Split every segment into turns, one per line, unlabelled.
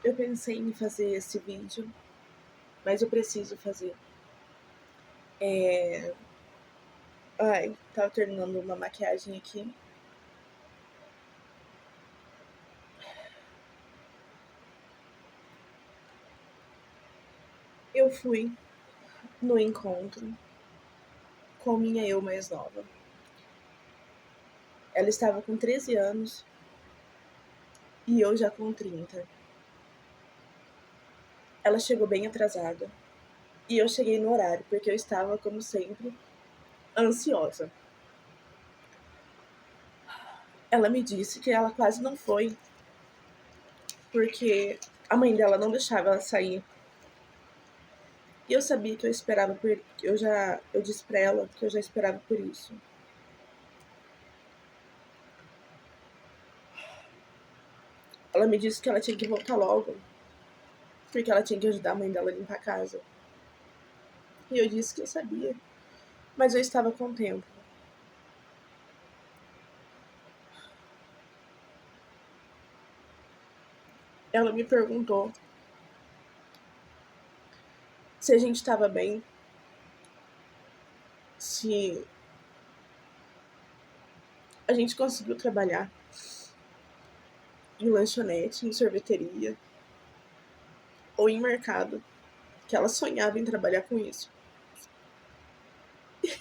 Eu pensei em fazer esse vídeo, mas eu preciso fazer. Ai, tava terminando uma maquiagem aqui. Eu fui no encontro com minha eu mais nova. Ela estava com 13 anos e eu já com 30. Ela chegou bem atrasada e eu cheguei no horário, porque eu estava, como sempre, ansiosa. Ela me disse que ela quase não foi, porque a mãe dela não deixava ela sair. E eu sabia que eu esperava por... Eu disse pra ela que eu já esperava por isso. Ela me disse que ela tinha que voltar logo, porque ela tinha que ajudar a mãe dela a limpar a casa. E eu disse que eu sabia, mas eu estava com tempo. Ela me perguntou se a gente estava bem, se a gente conseguiu trabalhar em lanchonete, em sorveteria ou em mercado, que ela sonhava em trabalhar com isso.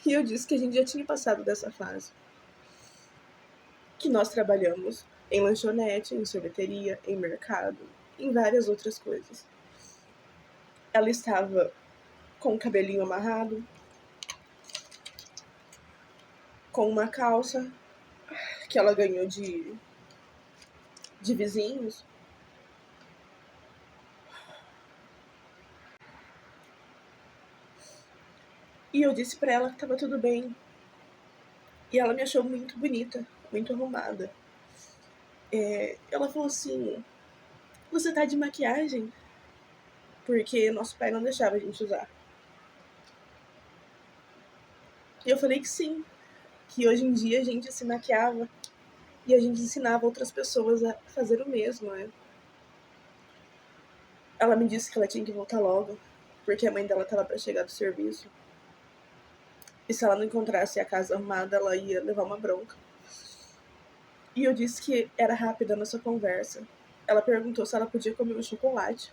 E eu disse que a gente já tinha passado dessa fase, que nós trabalhamos em lanchonete, em sorveteria, em mercado, em várias outras coisas. Ela estava com o cabelinho amarrado, com uma calça que ela ganhou de vizinhos. E eu disse pra ela que estava tudo bem. E ela me achou muito bonita, muito arrumada. Ela falou assim: você tá de maquiagem? Porque nosso pai não deixava a gente usar. E eu falei que sim, que hoje em dia a gente se maquiava e a gente ensinava outras pessoas a fazer o mesmo, né? Ela me disse que ela tinha que voltar logo, porque a mãe dela estava para chegar do serviço. E se ela não encontrasse a casa arrumada, ela ia levar uma bronca. E eu disse que era rápida a nossa conversa. Ela perguntou se ela podia comer um chocolate,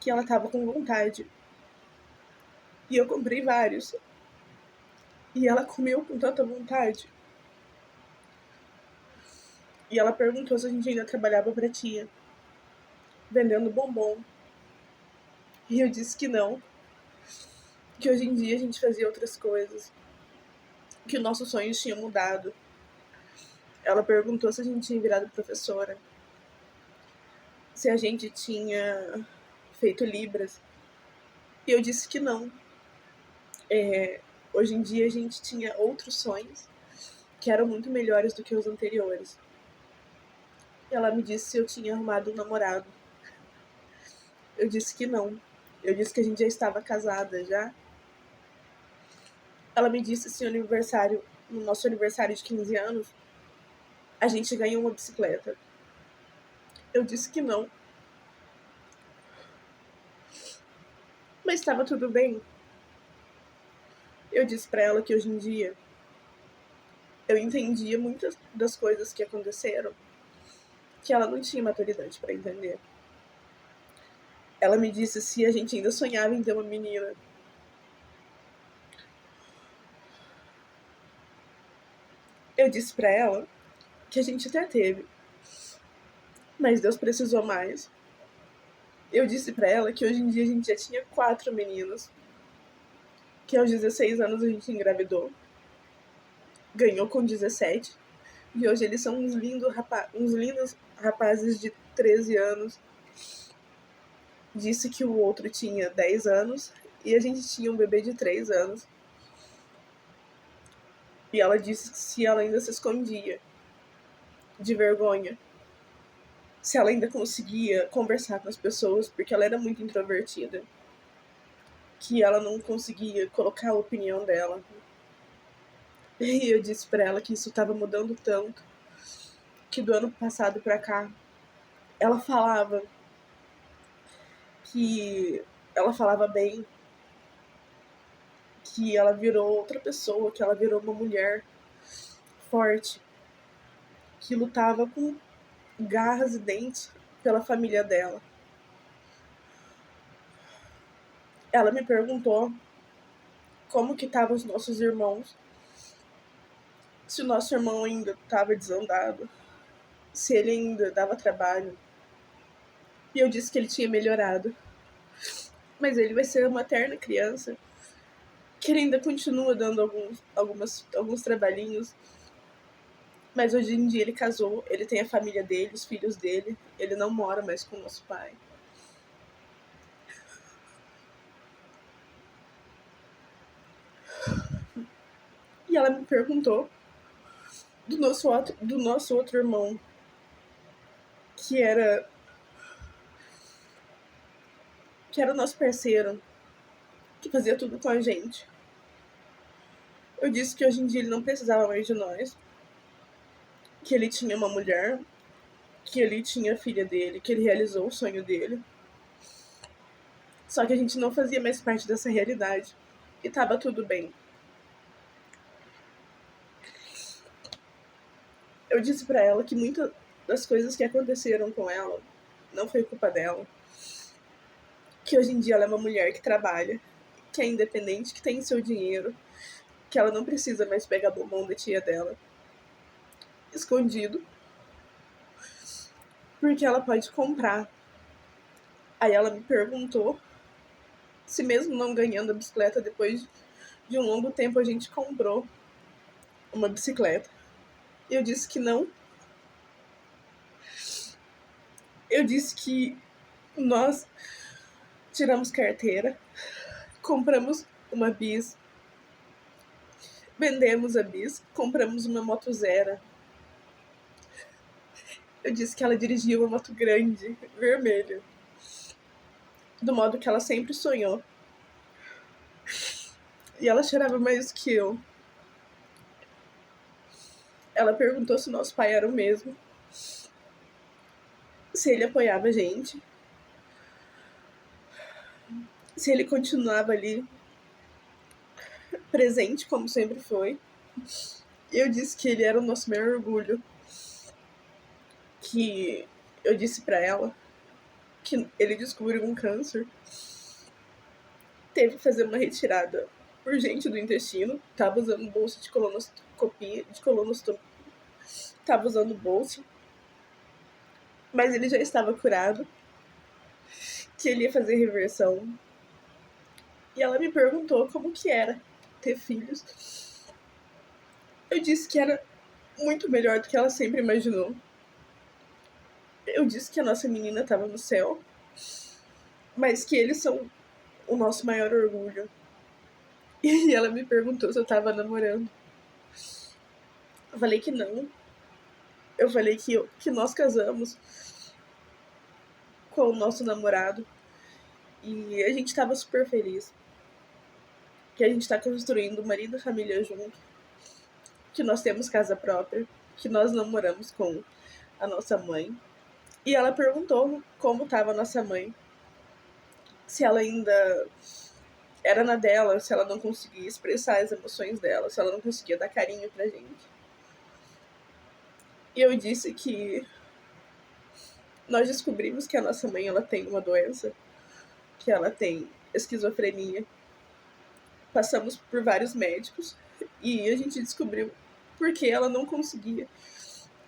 que ela estava com vontade. E eu comprei vários. E ela comeu com tanta vontade. E ela perguntou se a gente ainda trabalhava pra tia, vendendo bombom. E eu disse que não, que hoje em dia a gente fazia outras coisas, que nossos sonhos tinham mudado. Ela perguntou se a gente tinha virado professora, se a gente tinha feito Libras. E eu disse que não. Hoje em dia a gente tinha outros sonhos que eram muito melhores do que os anteriores. E ela me disse se eu tinha arrumado um namorado. Eu disse que não. Eu disse que a gente já estava casada já. Ela me disse se no nosso aniversário de 15 anos, a gente ganhou uma bicicleta. Eu disse que não. Mas estava tudo bem. Eu disse pra ela que hoje em dia eu entendia muitas das coisas que aconteceram, que ela não tinha maturidade pra entender. Ela me disse se a gente ainda sonhava em ter uma menina. Eu disse pra ela que a gente até teve, mas Deus precisou mais. Eu disse pra ela que hoje em dia a gente já tinha 4 meninos, que aos 16 anos a gente engravidou, ganhou com 17, e hoje eles são uns lindos rapazes de 13 anos. Disse que o outro tinha 10 anos e a gente tinha um bebê de 3 anos. E ela disse que se ela ainda se escondia de vergonha, se ela ainda conseguia conversar com as pessoas, porque ela era muito introvertida, que ela não conseguia colocar a opinião dela. E eu disse pra ela que isso estava mudando tanto, que do ano passado pra cá, ela falava que ela falava bem, que ela virou outra pessoa, que ela virou uma mulher forte, que lutava com garras e dentes pela família dela. Ela me perguntou como que estavam os nossos irmãos, se o nosso irmão ainda estava desandado, se ele ainda dava trabalho. E eu disse que ele tinha melhorado. Mas ele vai ser uma eterna criança, que ele ainda continua dando alguns trabalhinhos. Mas hoje em dia ele casou, ele tem a família dele, os filhos dele, ele não mora mais com o nosso pai. E ela me perguntou do nosso outro irmão, que era o nosso parceiro, que fazia tudo com a gente. Eu disse que hoje em dia ele não precisava mais de nós, que ele tinha uma mulher, que ele tinha a filha dele, que ele realizou o sonho dele. Só que a gente não fazia mais parte dessa realidade. E tava tudo bem. Eu disse pra ela que muitas das coisas que aconteceram com ela não foi culpa dela. Que hoje em dia ela é uma mulher que trabalha, que é independente, que tem seu dinheiro, que ela não precisa mais pegar bombom da tia dela escondido, porque ela pode comprar. Aí ela me perguntou se mesmo não ganhando a bicicleta, depois de um longo tempo a gente comprou uma bicicleta. Eu disse que não. Eu disse que nós tiramos carteira, compramos uma bis, vendemos a bis, compramos uma moto zero. Eu disse que ela dirigia uma moto grande, vermelha, do modo que ela sempre sonhou. E ela chorava mais que eu. Ela perguntou se nosso pai era o mesmo, se ele apoiava a gente, se ele continuava ali, presente como sempre foi. E eu disse que ele era o nosso maior orgulho. Que eu disse pra ela que ele descobriu um câncer, teve que fazer uma retirada urgente do intestino, tava usando bolsa de colonoscopia, tava usando bolsa, mas ele já estava curado, que ele ia fazer reversão. E ela me perguntou como que era ter filhos. Eu disse que era muito melhor do que ela sempre imaginou. Eu disse que a nossa menina estava no céu, mas que eles são o nosso maior orgulho. E ela me perguntou se eu estava namorando. Eu falei que não. Eu falei que nós casamos com o nosso namorado e a gente estava super feliz. Que a gente está construindo marido e família junto. Que nós temos casa própria. Que nós namoramos com a nossa mãe. E ela perguntou como estava a nossa mãe. Se ela ainda era na dela, se ela não conseguia expressar as emoções dela, se ela não conseguia dar carinho pra gente. E eu disse que nós descobrimos que a nossa mãe ela tem uma doença, que ela tem esquizofrenia. Passamos por vários médicos e a gente descobriu porque ela não conseguia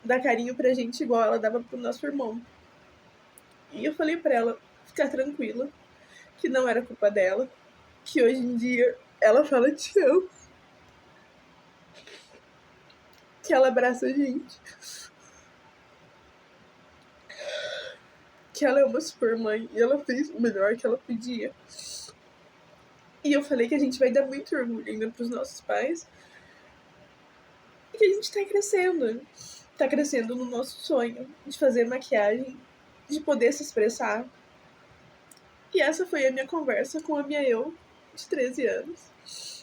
dar carinho pra gente igual ela dava pro nosso irmão. E eu falei pra ela ficar tranquila, que não era culpa dela, que hoje em dia ela fala te amo, que ela abraça a gente, que ela é uma super mãe e ela fez o melhor que ela podia. E eu falei que a gente vai dar muito orgulho ainda pros nossos pais e que a gente tá crescendo. Tá crescendo no nosso sonho de fazer maquiagem, de poder se expressar. E essa foi a minha conversa com a minha eu de 13 anos.